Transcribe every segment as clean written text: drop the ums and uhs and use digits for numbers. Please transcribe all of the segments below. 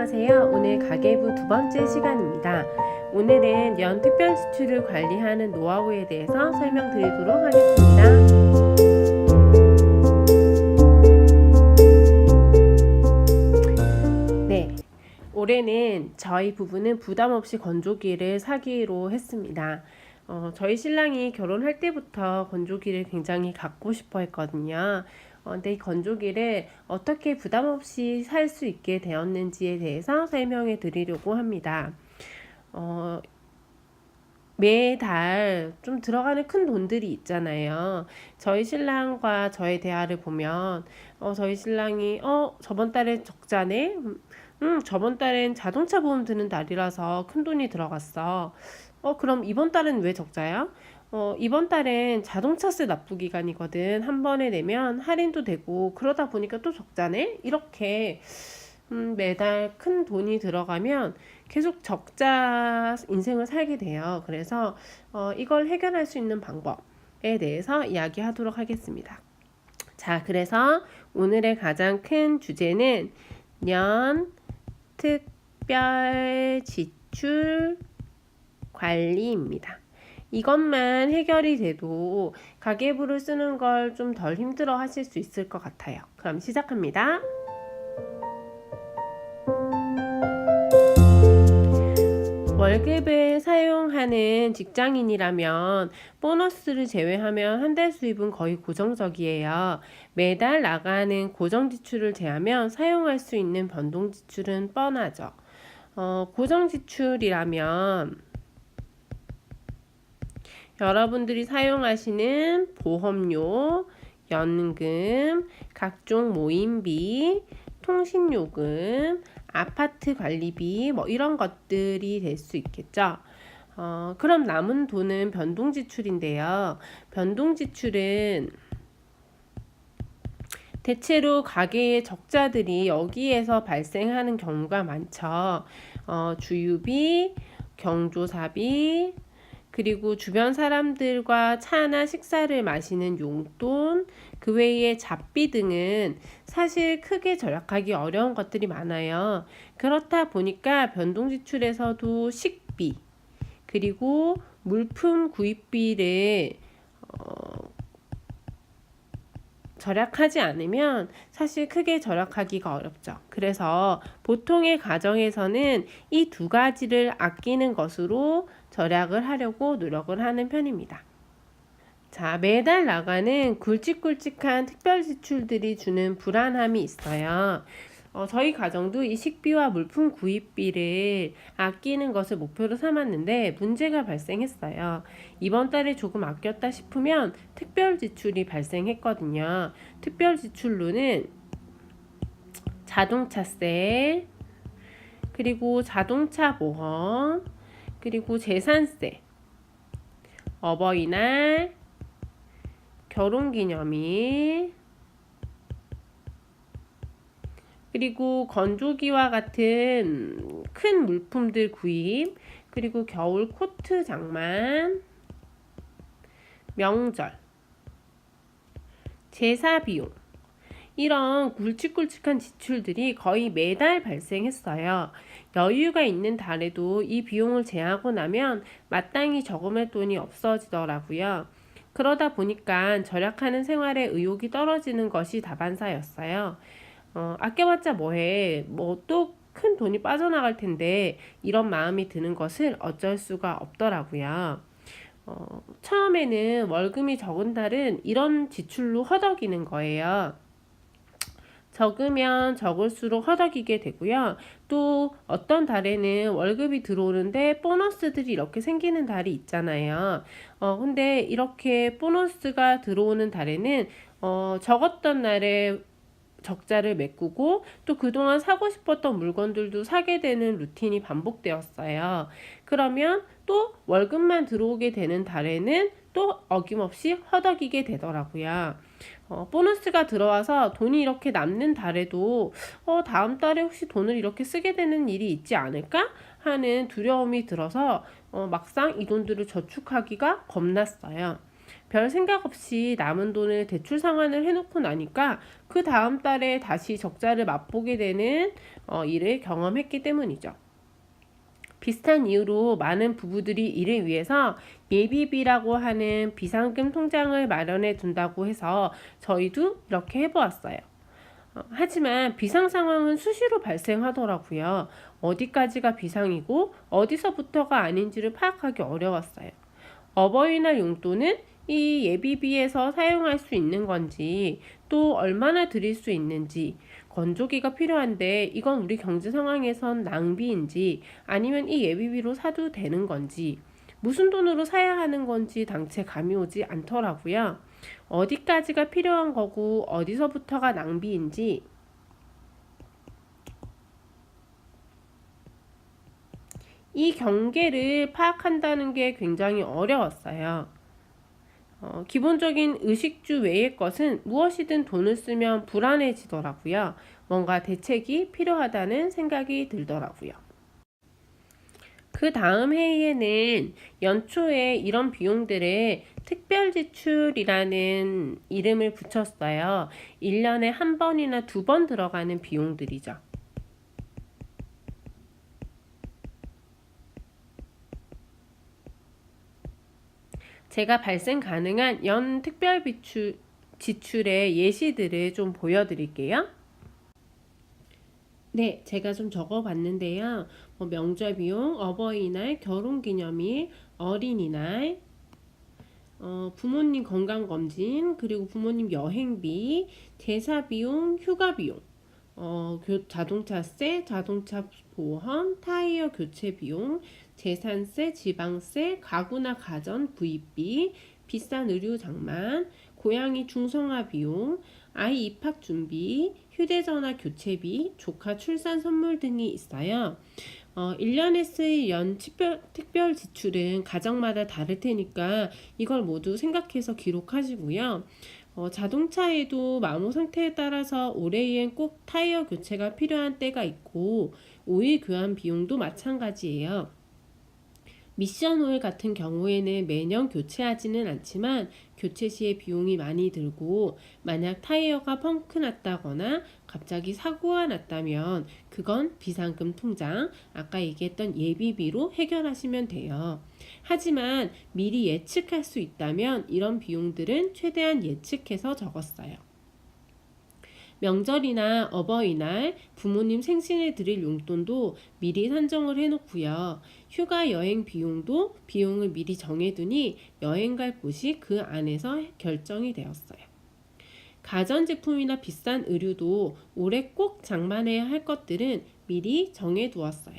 안녕하세요. 오늘 가계부 두 번째 시간입니다. 오늘은 연 특별 지출을 관리하는 노하우에 대해서 설명드리도록 하겠습니다. 네, 올해는 저희 부부는 부담 없이 건조기를 사기로 했습니다. 저희 신랑이 결혼할 때부터 건조기를 굉장히 갖고 싶어 했거든요. 근데 이 건조기를 어떻게 부담 없이 살 수 있게 되었는지에 대해서 설명해 드리려고 합니다. 매달 좀 들어가는 큰 돈들이 있잖아요. 저희 신랑과 저의 대화를 보면 저희 신랑이 저번 달에 적자네? 저번 달엔 자동차 보험 드는 달이라서 큰 돈이 들어갔어. 그럼 이번 달은 왜 적자야? 이번 달엔 자동차세 납부 기간이거든. 한 번에 내면 할인도 되고 그러다 보니까 또 적자네? 이렇게 매달 큰 돈이 들어가면 계속 적자 인생을 살게 돼요. 그래서 이걸 해결할 수 있는 방법에 대해서 이야기하도록 하겠습니다. 자, 그래서 오늘의 가장 큰 주제는 연 특별 지출 관리입니다. 이것만 해결이 돼도 가계부를 쓰는 걸 좀 덜 힘들어 하실 수 있을 것 같아요. 그럼 시작합니다. 월급을 사용하는 직장인이라면 보너스를 제외하면 한 달 수입은 거의 고정적이에요. 매달 나가는 고정 지출을 제하면 사용할 수 있는 변동 지출은 뻔하죠. 고정 지출이라면 여러분들이 사용하시는 보험료, 연금, 각종 모임비, 통신요금, 아파트 관리비 이런 것들이 될 수 있겠죠. 그럼 남은 돈은 변동지출인데요. 변동지출은 대체로 가계의 적자들이 여기에서 발생하는 경우가 많죠. 주유비, 경조사비, 그리고 주변 사람들과 차나 식사를 마시는 용돈, 그 외에 잡비 등은 사실 크게 절약하기 어려운 것들이 많아요. 그렇다 보니까 변동지출에서도 식비, 그리고 물품 구입비를 절약하지 않으면 사실 크게 절약하기가 어렵죠. 그래서 보통의 가정에서는 이 두 가지를 아끼는 것으로 절약을 하려고 노력을 하는 편입니다. 자, 매달 나가는 굵직굵직한 특별 지출들이 주는 불안함이 있어요. 저희 가정도 이 식비와 물품 구입비를 아끼는 것을 목표로 삼았는데 문제가 발생했어요. 이번 달에 조금 아꼈다 싶으면 특별 지출이 발생했거든요. 특별 지출로는 자동차세, 그리고 자동차 보험, 그리고 재산세, 어버이날, 결혼기념일, 그리고 건조기와 같은 큰 물품들 구입, 그리고 겨울 코트 장만, 명절, 제사 비용, 이런 굵직굵직한 지출들이 거의 매달 발생했어요. 여유가 있는 달에도 이 비용을 제하고 나면 마땅히 저금할 돈이 없어지더라고요. 그러다 보니까 절약하는 생활에 의욕이 떨어지는 것이 다반사였어요. 아껴봤자 뭐해, 또 큰 돈이 빠져나갈 텐데 이런 마음이 드는 것을 어쩔 수가 없더라고요. 처음에는 월급이 적은 달은 이런 지출로 허덕이는 거예요. 적으면 적을수록 허덕이게 되고요. 또 어떤 달에는 월급이 들어오는데 보너스들이 이렇게 생기는 달이 있잖아요. 근데 이렇게 보너스가 들어오는 달에는 적었던 날에 적자를 메꾸고 또 그동안 사고 싶었던 물건들도 사게 되는 루틴이 반복되었어요. 그러면 또 월급만 들어오게 되는 달에는 또 어김없이 허덕이게 되더라고요. 보너스가 들어와서 돈이 이렇게 남는 달에도 다음 달에 혹시 돈을 이렇게 쓰게 되는 일이 있지 않을까 하는 두려움이 들어서 막상 이 돈들을 저축하기가 겁났어요. 별 생각 없이 남은 돈을 대출 상환을 해놓고 나니까 그 다음 달에 다시 적자를 맛보게 되는 일을 경험했기 때문이죠. 비슷한 이유로 많은 부부들이 이를 위해서 예비비라고 하는 비상금 통장을 마련해 둔다고 해서 저희도 이렇게 해보았어요. 하지만 비상 상황은 수시로 발생하더라고요. 어디까지가 비상이고 어디서부터가 아닌지를 파악하기 어려웠어요. 어버이날 용돈은 이 예비비에서 사용할 수 있는 건지, 또 얼마나 드릴 수 있는지, 건조기가 필요한데 이건 우리 경제 상황에선 낭비인지, 아니면 이 예비비로 사도 되는 건지, 무슨 돈으로 사야 하는 건지 당체 감이 오지 않더라고요. 어디까지가 필요한 거고 어디서부터가 낭비인지, 이 경계를 파악한다는 게 굉장히 어려웠어요. 기본적인 의식주 외의 것은 무엇이든 돈을 쓰면 불안해지더라고요. 뭔가 대책이 필요하다는 생각이 들더라고요. 그 다음 회의에는 연초에 이런 비용들을 특별지출이라는 이름을 붙였어요. 1년에 한 번이나 두 번 들어가는 비용들이죠. 제가 발생 가능한 연 특별 지출의 예시들을 좀 보여드릴게요. 네, 제가 좀 적어봤는데요. 명절 비용, 어버이날, 결혼기념일, 어린이날, 부모님 건강검진, 그리고 부모님 여행비, 제사비용, 휴가비용, 자동차세, 자동차 보험, 타이어 교체 비용, 재산세, 지방세, 가구나 가전 구입비, 비싼 의류 장만, 고양이 중성화 비용, 아이 입학 준비, 휴대전화 교체비, 조카 출산 선물 등이 있어요. 1년에 쓰일 연 특별 지출은 가정마다 다를 테니까 이걸 모두 생각해서 기록하시고요. 자동차에도 마모 상태에 따라서 올해엔 꼭 타이어 교체가 필요한 때가 있고 오일 교환 비용도 마찬가지예요. 미션 오일 같은 경우에는 매년 교체하지는 않지만 교체 시에 비용이 많이 들고, 만약 타이어가 펑크 났다거나 갑자기 사고가 났다면 그건 비상금 통장, 아까 얘기했던 예비비로 해결하시면 돼요. 하지만 미리 예측할 수 있다면 이런 비용들은 최대한 예측해서 적었어요. 명절이나 어버이날, 부모님 생신에 드릴 용돈도 미리 산정을 해놓고요. 휴가 여행 비용도 비용을 미리 정해두니 여행 갈 곳이 그 안에서 결정이 되었어요. 가전제품이나 비싼 의류도 올해 꼭 장만해야 할 것들은 미리 정해두었어요.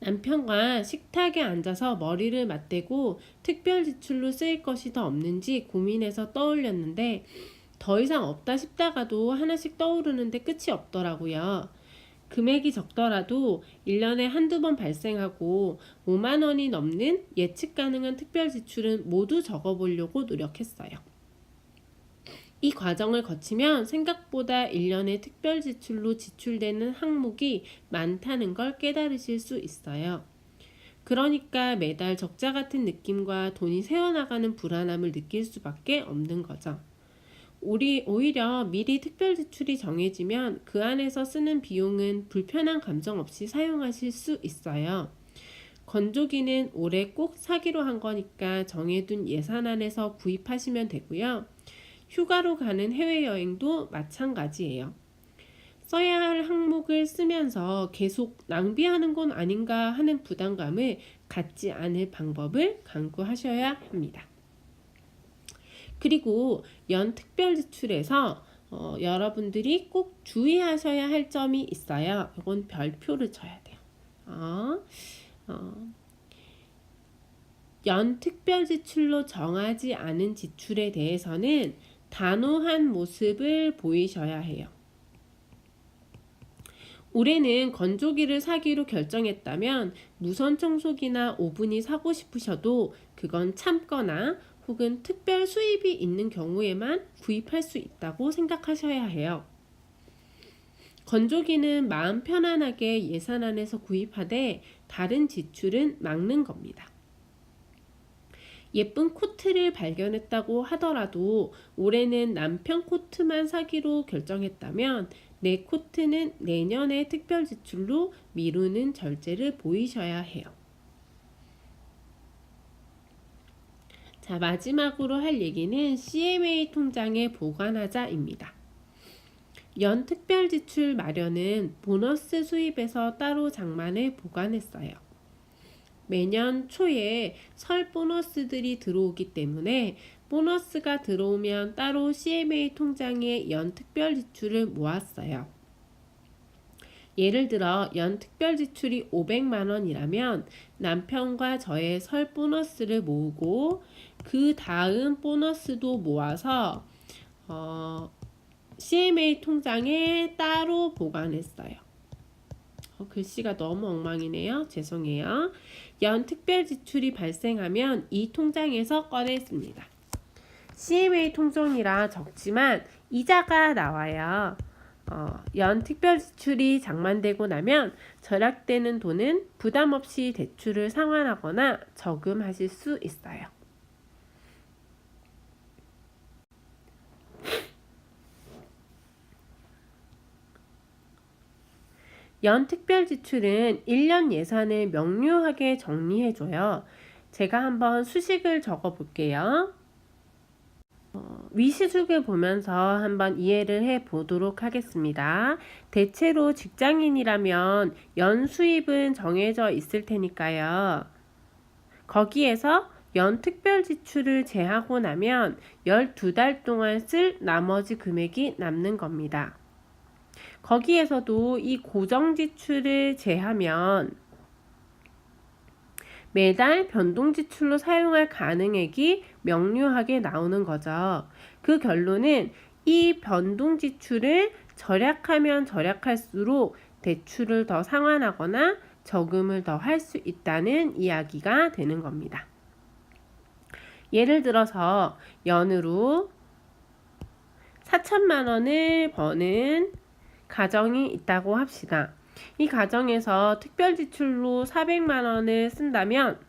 남편과 식탁에 앉아서 머리를 맞대고 특별 지출로 쓰일 것이 더 없는지 고민해서 떠올렸는데 더 이상 없다 싶다가도 하나씩 떠오르는데 끝이 없더라고요. 금액이 적더라도 1년에 한두 번 발생하고 5만 원이 넘는 예측 가능한 특별 지출은 모두 적어보려고 노력했어요. 이 과정을 거치면 생각보다 1년에 특별 지출로 지출되는 항목이 많다는 걸 깨달으실 수 있어요. 그러니까 매달 적자 같은 느낌과 돈이 새어나가는 불안함을 느낄 수밖에 없는 거죠. 오히려 미리 특별 지출이 정해지면 그 안에서 쓰는 비용은 불편한 감정 없이 사용하실 수 있어요. 건조기는 올해 꼭 사기로 한 거니까 정해둔 예산 안에서 구입하시면 되고요. 휴가로 가는 해외여행도 마찬가지예요. 써야 할 항목을 쓰면서 계속 낭비하는 건 아닌가 하는 부담감을 갖지 않을 방법을 강구하셔야 합니다. 그리고 연 특별 지출에서 여러분들이 꼭 주의하셔야 할 점이 있어요. 이건 별표를 쳐야 돼요. 연 특별 지출로 정하지 않은 지출에 대해서는 단호한 모습을 보이셔야 해요. 올해는 건조기를 사기로 결정했다면 무선 청소기나 오븐이 사고 싶으셔도 그건 참거나 혹은 특별 수입이 있는 경우에만 구입할 수 있다고 생각하셔야 해요. 건조기는 마음 편안하게 예산 안에서 구입하되 다른 지출은 막는 겁니다. 예쁜 코트를 발견했다고 하더라도 올해는 남편 코트만 사기로 결정했다면 내 코트는 내년의 특별 지출로 미루는 절제를 보이셔야 해요. 자, 마지막으로 할 얘기는 CMA 통장에 보관하자입니다. 연 특별 지출 마련은 보너스 수입에서 따로 장만해 보관했어요. 매년 초에 설 보너스들이 들어오기 때문에 보너스가 들어오면 따로 CMA 통장에 연 특별 지출을 모았어요. 예를 들어 연 특별 지출이 500만 원이라면 남편과 저의 설 보너스를 모으고 그 다음 보너스도 모아서 CMA 통장에 따로 보관했어요. 글씨가 너무 엉망이네요. 죄송해요. 연 특별 지출이 발생하면 이 통장에서 꺼냈습니다. CMA 통장이라 적지만 이자가 나와요. 연 특별 지출이 장만되고 나면 절약되는 돈은 부담 없이 대출을 상환하거나 저금하실 수 있어요. 연 특별 지출은 1년 예산을 명료하게 정리해줘요. 제가 한번 수식을 적어 볼게요. 위시숙을 보면서 한번 이해를 해 보도록 하겠습니다. 대체로 직장인이라면 연 수입은 정해져 있을 테니까요. 거기에서 연 특별 지출을 제하고 나면 12달 동안 쓸 나머지 금액이 남는 겁니다. 거기에서도 이 고정 지출을 제하면 매달 변동 지출로 사용할 가능액이 명료하게 나오는 거죠. 그 결론은 이 변동 지출을 절약하면 절약할수록 대출을 더 상환하거나 저금을 더 할 수 있다는 이야기가 되는 겁니다. 예를 들어서 연으로 4천만 원을 버는 가정이 있다고 합시다. 이 가정에서 특별 지출로 400만 원을 쓴다면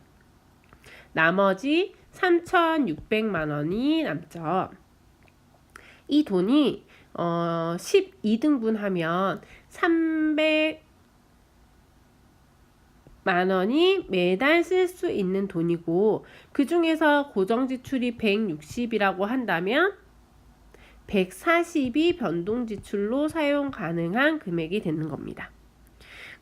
나머지 3,600만 원이 남죠. 이 돈이 12등분 하면 300만 원이 매달 쓸 수 있는 돈이고 그 중에서 고정 지출이 160이라고 한다면 140이 변동 지출로 사용 가능한 금액이 되는 겁니다.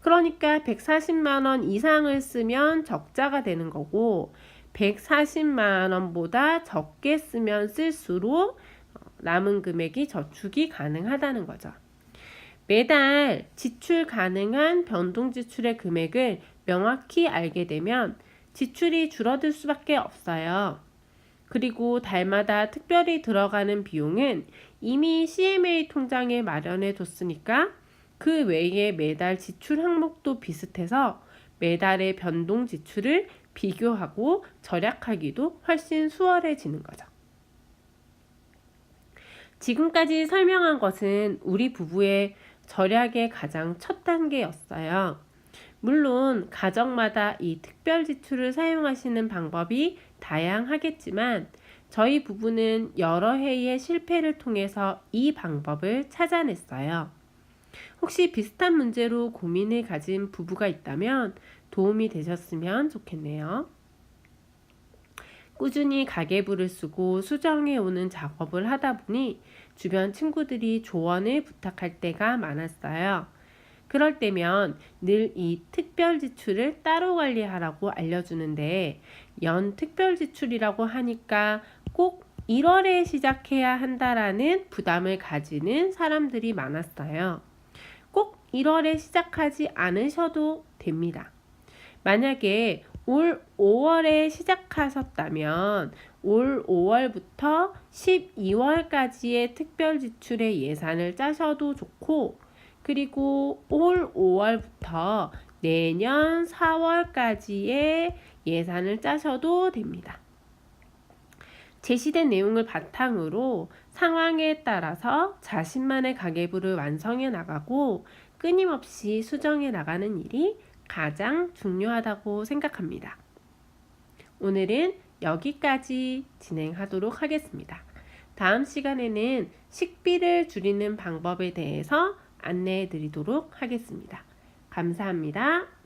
그러니까 140만 원 이상을 쓰면 적자가 되는 거고 140만 원보다 적게 쓰면 쓸수록 남은 금액이 저축이 가능하다는 거죠. 매달 지출 가능한 변동 지출의 금액을 명확히 알게 되면 지출이 줄어들 수밖에 없어요. 그리고 달마다 특별히 들어가는 비용은 이미 CMA 통장에 마련해 뒀으니까 그 외에 매달 지출 항목도 비슷해서 매달의 변동 지출을 비교하고 절약하기도 훨씬 수월해지는 거죠. 지금까지 설명한 것은 우리 부부의 절약의 가장 첫 단계였어요. 물론 가정마다 이 특별 지출을 사용하시는 방법이 다양하겠지만 저희 부부는 여러 해의 실패를 통해서 이 방법을 찾아냈어요. 혹시 비슷한 문제로 고민을 가진 부부가 있다면 도움이 되셨으면 좋겠네요. 꾸준히 가계부를 쓰고 수정해 오는 작업을 하다 보니 주변 친구들이 조언을 부탁할 때가 많았어요. 그럴 때면 늘 이 특별 지출을 따로 관리하라고 알려주는데 연 특별 지출이라고 하니까 꼭 1월에 시작해야 한다라는 부담을 가지는 사람들이 많았어요. 꼭 1월에 시작하지 않으셔도 됩니다. 만약에 올 5월에 시작하셨다면 올 5월부터 12월까지의 특별 지출의 예산을 짜셔도 좋고 그리고 올 5월부터 내년 4월까지의 예산을 짜셔도 됩니다. 제시된 내용을 바탕으로 상황에 따라서 자신만의 가계부를 완성해 나가고 끊임없이 수정해 나가는 일이 가장 중요하다고 생각합니다. 오늘은 여기까지 진행하도록 하겠습니다. 다음 시간에는 식비를 줄이는 방법에 대해서 안내해 드리도록 하겠습니다. 감사합니다.